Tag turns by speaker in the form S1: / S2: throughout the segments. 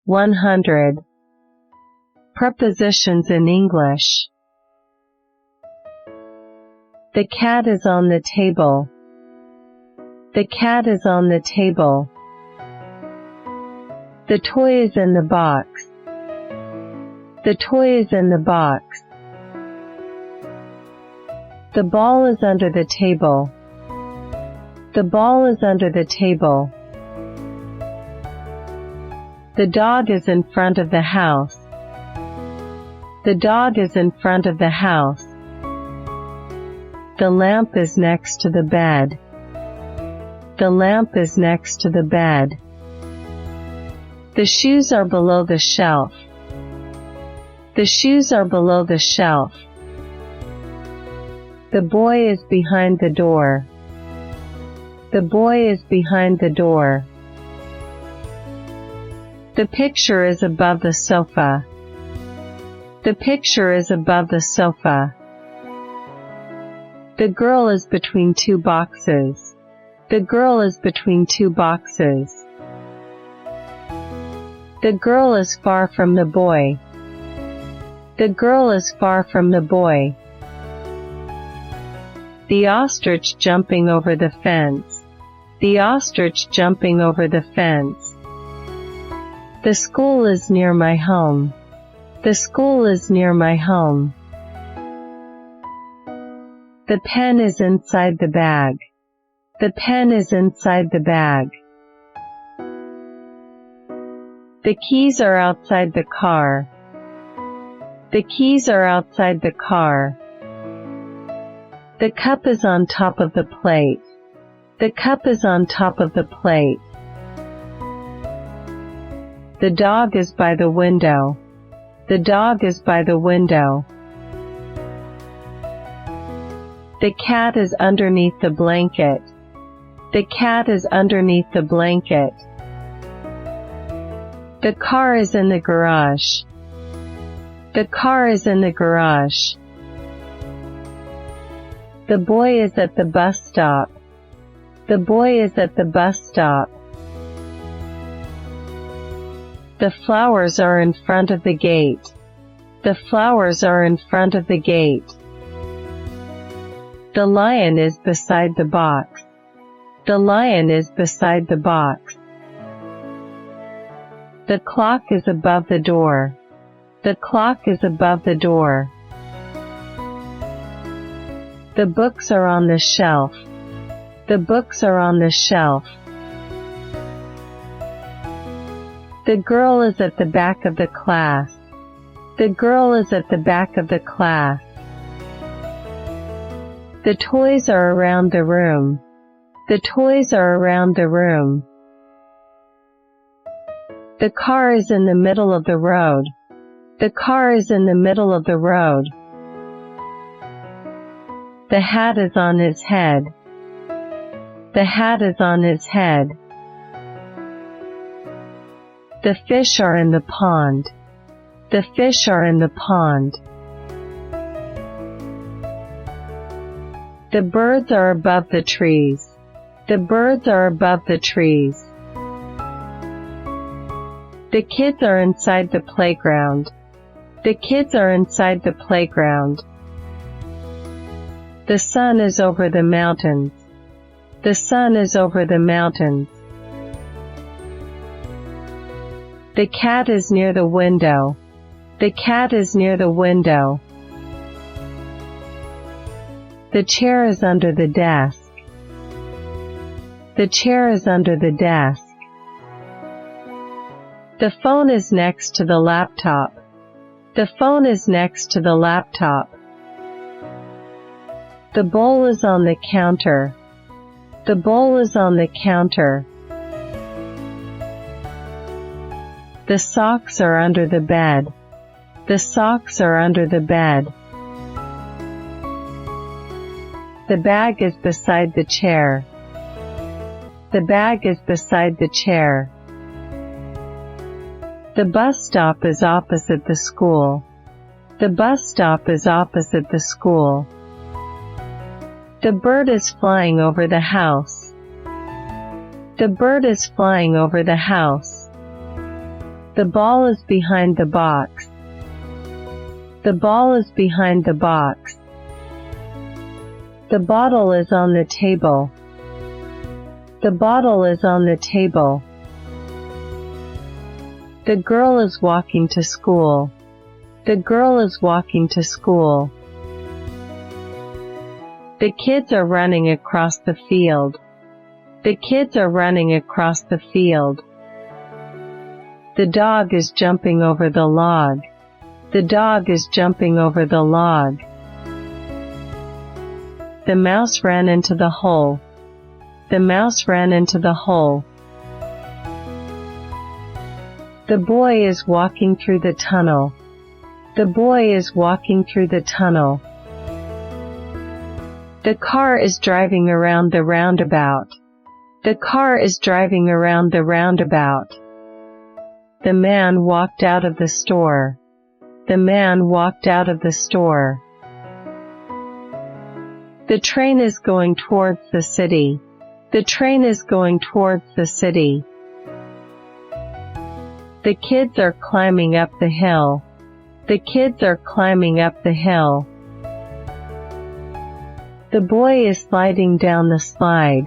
S1: 100. Prepositions in English. The cat is on the table. The cat is on the table. The toy is in the box. The toy is in the box. The ball is under the table. The ball is under the table. The dog is in front of the house. The dog is in front of the house. The lamp is next to the bed. The lamp is next to the bed. The shoes are below the shelf. The shoes are below the shelf. The boy is behind the door. The boy is behind the door. The picture is above the sofa. The picture is above the sofa. The girl is between two boxes. The girl is between two boxes. The girl is far from the boy. The girl is far from the boy. The ostrich jumping over the fence. The ostrich jumping over the fence. The school is near my home. The school is near my home. The pen is inside the bag. The pen is inside the bag. The keys are outside the car. The keys are outside the car. The cup is on top of the plate. The cup is on top of the plate. The dog is by the window. The dog is by the window. The cat is underneath the blanket. The cat is underneath the blanket. The car is in the garage. The car is in the garage. The boy is at the bus stop. The boy is at the bus stop. The flowers are in front of the gate. The flowers are in front of the gate. The lion is beside the box. The lion is beside the box. The clock is above the door. The clock is above the door. The books are on the shelf. The books are on the shelf. The girl is at the back of the class. The girl is at the back of the class. The toys are around the room. The toys are around the room. The car is in the middle of the road. The car is in the middle of the road. The hat is on his head. The hat is on his head. The fish are in the pond. The fish are in the pond. The birds are above the trees. The birds are above the trees. The kids are inside the playground. The kids are inside the playground. The sun is over the mountains. The sun is over the mountains. The cat is near the window. The cat is near the window. The chair is under the desk. The chair is under the desk. The phone is next to the laptop. The phone is next to the laptop. The bowl is on the counter. The bowl is on the counter. The socks are under the bed. The socks are under the bed. The bag is beside the chair. The bag is beside the chair. The bus stop is opposite the school. The bus stop is opposite the school. The bird is flying over the house. The bird is flying over the house. The ball is behind the box. The ball is behind the box. The bottle is on the table. The bottle is on the table. The girl is walking to school. The girl is walking to school. The kids are running across the field. The kids are running across the field. The dog is jumping over the log. The dog is jumping over the log. The mouse ran into the hole. The mouse ran into the hole. The boy is walking through the tunnel. The boy is walking through the tunnel. The car is driving around the roundabout. The car is driving around the roundabout. The man walked out of the store. The man walked out of the store. The train is going towards the city. The train is going towards the city. The kids are climbing up the hill. The kids are climbing up the hill. The boy is sliding down the slide.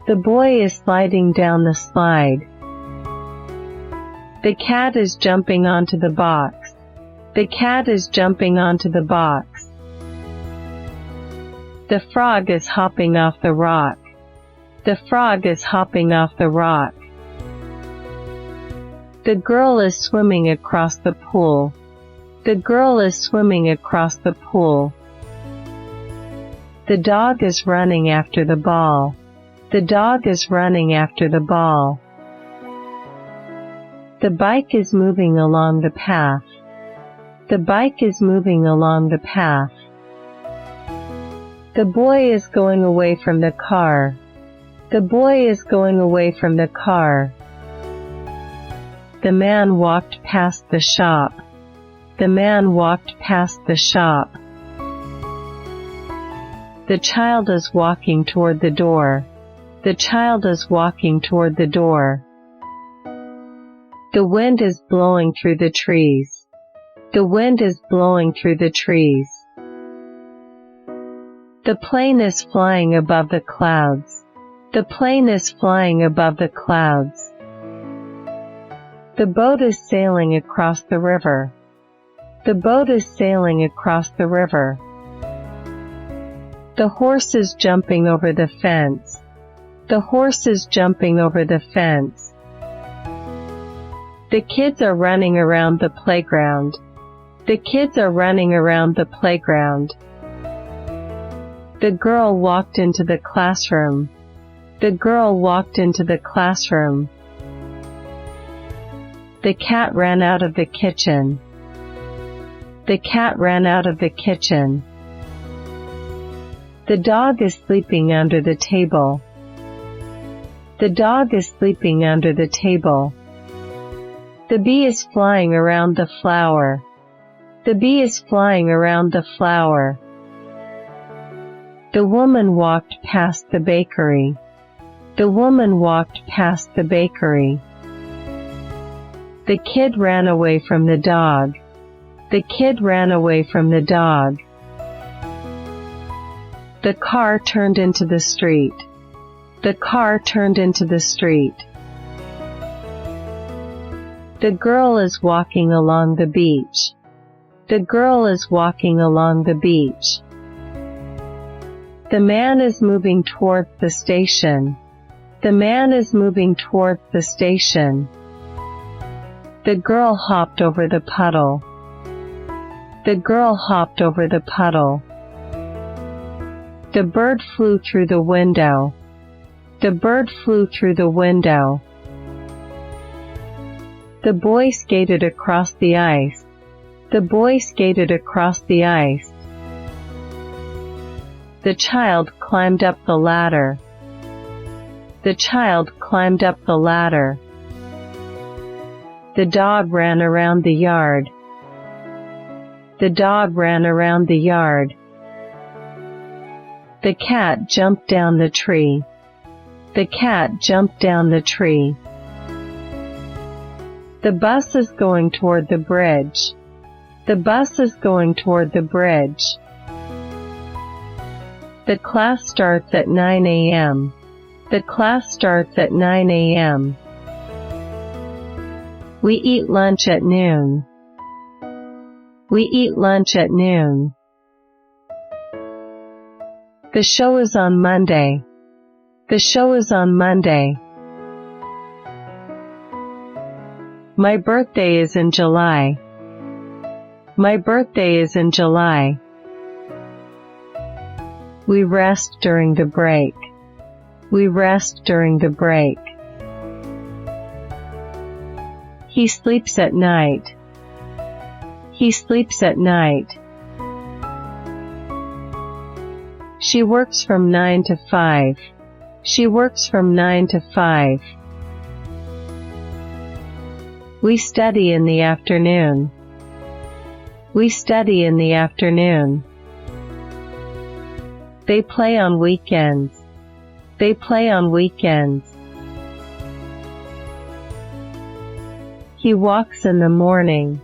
S1: The boy is sliding down the slide. The cat is jumping onto the box. The cat is jumping onto the box. The frog is hopping off the rock. The frog is hopping off the rock. The girl is swimming across the pool. The girl is swimming across the pool. The dog is running after the ball. The dog is running after the ball. The bike is moving along the path. The bike is moving along the path. The boy is going away from the car. The boy is going away from the car. The man walked past the shop. The man walked past the shop. The child is walking toward the door. The child is walking toward the door. The wind is blowing through the trees. The wind is blowing through the trees. The plane is flying above the clouds. The plane is flying above the clouds. The boat is sailing across the river. The boat is sailing across the river. The horse is jumping over the fence. The horse is jumping over the fence. The kids are running around the playground. The kids are running around the playground. The girl walked into the classroom. The girl walked into the classroom. The cat ran out of the kitchen. The cat ran out of the kitchen. The dog is sleeping under the table. The dog is sleeping under the table. The bee is flying around the flower. The bee is flying around the flower. The woman walked past the bakery. The woman walked past the bakery. The kid ran away from the dog. The kid ran away from the dog. The car turned into the street. The car turned into the street. The girl is walking along the beach. The girl is walking along the beach. The man is moving towards the station. The man is moving towards the station. The girl hopped over the puddle. The girl hopped over the puddle. The bird flew through the window. The bird flew through the window. The boy skated across the ice. The boy skated across the ice. The child climbed up the ladder. The child climbed up the ladder. The dog ran around the yard. The dog ran around the yard. The cat jumped down the tree. The cat jumped down the tree. The bus is going toward the bridge. The bus is going toward the bridge. The class starts at 9 a.m. The class starts at 9 a.m. We eat lunch at noon. We eat lunch at noon. The show is on Monday. The show is on Monday. My birthday is in July. My birthday is in July. We rest during the break. We rest during the break. He sleeps at night. He sleeps at night. She works from 9 to 5. She works from 9 to 5. We study in the afternoon. We study in the afternoon. They play on weekends. They play on weekends. He walks in the morning.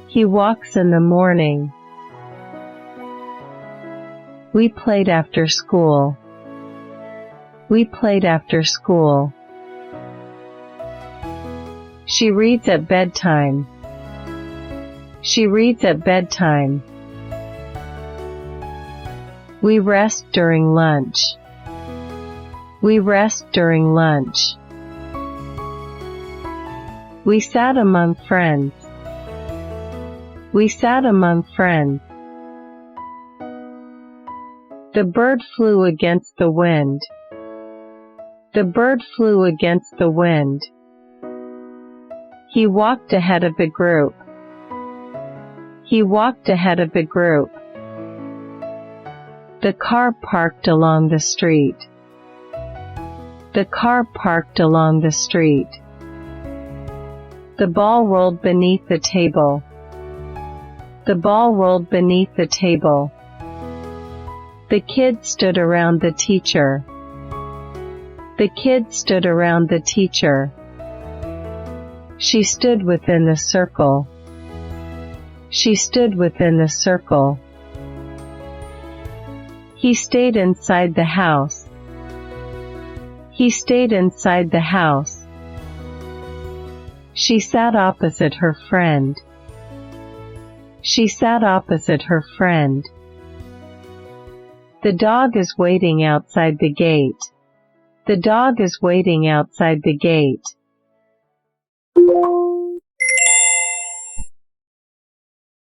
S1: He walks in the morning. We played after school. We played after school. She reads at bedtime. She reads at bedtime. We rest during lunch. We rest during lunch. We sat among friends. We sat among friends. The bird flew against the wind. The bird flew against the wind. He walked ahead of the group. He walked ahead of the group. The car parked along the street. The car parked along the street. The ball rolled beneath the table. The ball rolled beneath the table. The kids stood around the teacher. The kids stood around the teacher. She stood within the circle. She stood within the circle. He stayed inside the house. He stayed inside the house. She sat opposite her friend. She sat opposite her friend. The dog is waiting outside the gate. The dog is waiting outside the gate.